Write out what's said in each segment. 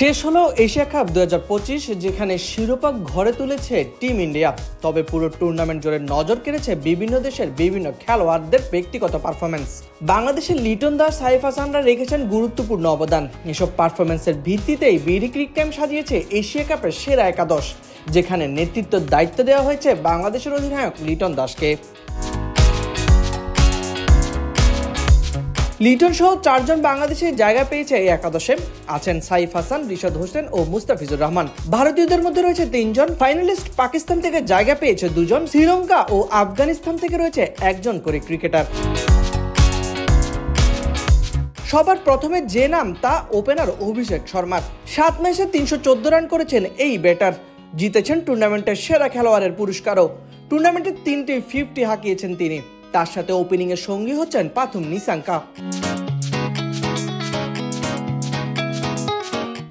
শেষ হলো Asia cup 2025 যেখানে শিরোপা ঘরে তুলেছে টিম ইন্ডিয়া। তবে পুরো টুর্নামেন্ট জুড়ে নজর কেড়েছে বিভিন্ন দেশের বিভিন্ন খেলোয়াড়দের ব্যক্তিগত পারফরমেন্স। বাংলাদেশের লিটন দাস, সাইফ হাসানরা রেখেছেন গুরুত্বপূর্ণ অবদান। এসব পারফরমেন্সের ভিত্তিতেই বিডি ক্রিক টাইম সাজিয়েছে এশিয়া কাপের সেরা একাদশ, যেখানে নেতৃত্বের দায়িত্ব দেওয়া হয়েছে বাংলাদেশের অধিনায়ক লিটন দাসকে। লিটন সহ 4 জন বাংলাদেশের জায়গা পেয়েছে এই একাদশে। আছেন সাইফ হাসান, রিশাদ হোসেন ও মুস্তাফিজুর রহমান। ভারতীয়দের মধ্যে রয়েছে 3 জন ফাইনালিস্ট। পাকিস্তান থেকে জায়গা পেয়েছে 2 জন। শ্রীলঙ্কা ও আফগানিস্তান থেকে রয়েছে 1 জন করে ক্রিকেটার। সবার প্রথমে যে নাম তা ওপেনার অভিষেক শর্মার। 7 ম্যাচে 314 রান করেছেন এই ব্যাটার। জিতেছেন টুর্নামেন্টের সেরা খেলোয়াড়ের পুরস্কারও। টুর্নামেন্টে 3টি 50 হাঁকিয়েছেন তিনি। তার সাথে ওপেনিং এর সঙ্গী হচ্ছেন পাথুম নিসাঙ্কা।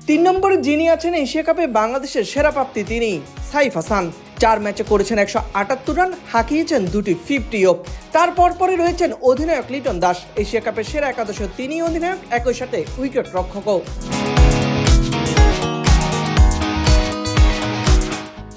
3 নম্বরে যিনি আছেন এশিয়া কাপে বাংলাদেশের সেরা প্রাপ্তি তিনি সাইফ হাসান। 4 ম্যাচে করেছেন 178 রান, হাঁকিয়েছেন 2টি 50ও। তারপর রয়েছেন অধিনায়ক লিটন দাস। এশিয়া কাপের সেরা একাদশে তিনি অধিনায়ক, একই সাথে উইকেট রক্ষকও।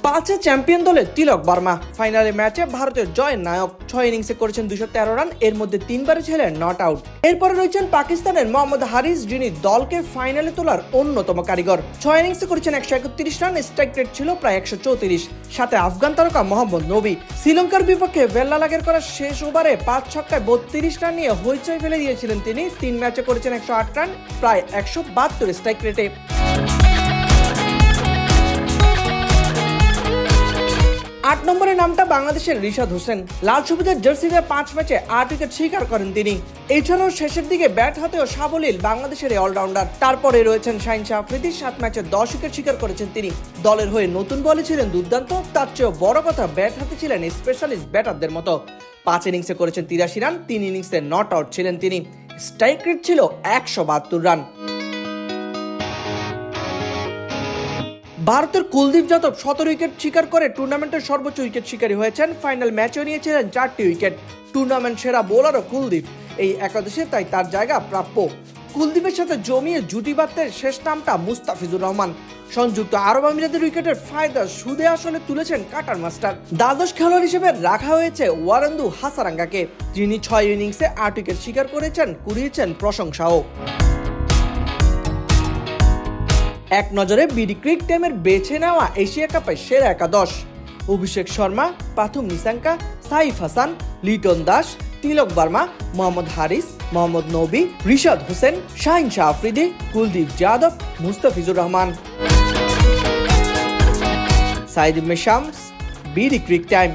5 চ্যাম্পিয়ন দলের তিলক বর্মা। ফাইনালে ম্যাচে ভারতের জয়ের নায়ক। 6 ইনিংসে করেছেন 213 রান, এর মধ্যে 3বারে ছিলেন নট আউট। এরপরে রয়েছেন পাকিস্তানের মোহাম্মদ হারিস, যিনি দলকে ফাইনালে তোলার অন্যতম কারিগর। 6 ইনিংসে করেছেন 131 রান, স্ট্রাইক রেট ছিল প্রায় 134। সাথে আফগান তারকা মোহাম্মদ নবী। শ্রীলঙ্কার বিপক্ষে বেল্লা লাগের করা শেষ ওভারে 5 ছক্কায় 32 রান নিয়ে হইচই ফেলে দিয়েছিলেন তিনি। 3 ম্যাচে করেছেন 108 রান, প্রায় 172 স্ট্রাইক রেটে। 8 নম্বরের নামটা বাংলাদেশের রিশাদ হোসেন। লাল সবুজের জার্সিতে 5 ম্যাচে 8 উইকেট শিকার করেন তিনি। এছাড়াও শেষের দিকে ব্যাট হাতেও সাবলীল বাংলাদেশের এই অলরাউন্ডার। তারপরে রয়েছেন শাহিন শাহ আফ্রিদি। 7 ম্যাচে 10 উইকেট শিকার করেছেন তিনি। দলের হয়ে নতুন বলে ছিলেন দুর্দান্ত। তার চেয়েও বড় কথা, ব্যাট হাতে ছিলেন স্পেশালিস্ট ব্যাটারদের মতো। 5 ইনিংসে করেছেন 83 রান, 3 ইনিংসে নট আউট ছিলেন তিনি। স্ট্রাইক রেট ছিল 172 রান। ভারতের কুলদীপ যাদব 17 উইকেট শিকার করে টুর্নামেন্টের সর্বোচ্চ উইকেট শিকারী হয়েছেন। ফাইনাল ম্যাচেও নিয়েছিলেন 4টি উইকেট। টুর্নামেন্ট সেরা বোলারও কুলদীপ। এই একাদশে তাই তার জায়গা প্রাপ্য। কুলদীপের সাথে জমিয়ে জুটি বাঁধতে শেষ নামটা মুস্তাফিজুর রহমান। সংযুক্ত আরব আমিরাতের উইকেটের ফায়দা সুদে আসলে তুলেছেন কাটার মাস্টার। দ্বাদশ খেলোয়াড় হিসেবে রাখা হয়েছে ওয়ারেন্দু হাসারাঙ্গাকে, যিনি 6 ইনিংসে 8 উইকেট শিকার করেছেন, কুড়িয়েছেন প্রশংসাও। এক নজরে বিডি ক্রিক টাইমের বেছে নেওয়া এশিয়া কাপের সেরা একাদশ: অভিষেক শর্মা, পাথুম নিসাঙ্কা, সাইফ হাসান, লিটন দাস, তিলক বর্মা, মোহাম্মদ হারিস, মোহাম্মদ নবী, রিশাদ হোসেন, শাহিন শাহ আফ্রিদি, কুলদীপ যাদব, মুস্তাফিজুর রহমান। সাইদ ইবনে শামস, বিডি ক্রিক টাইম।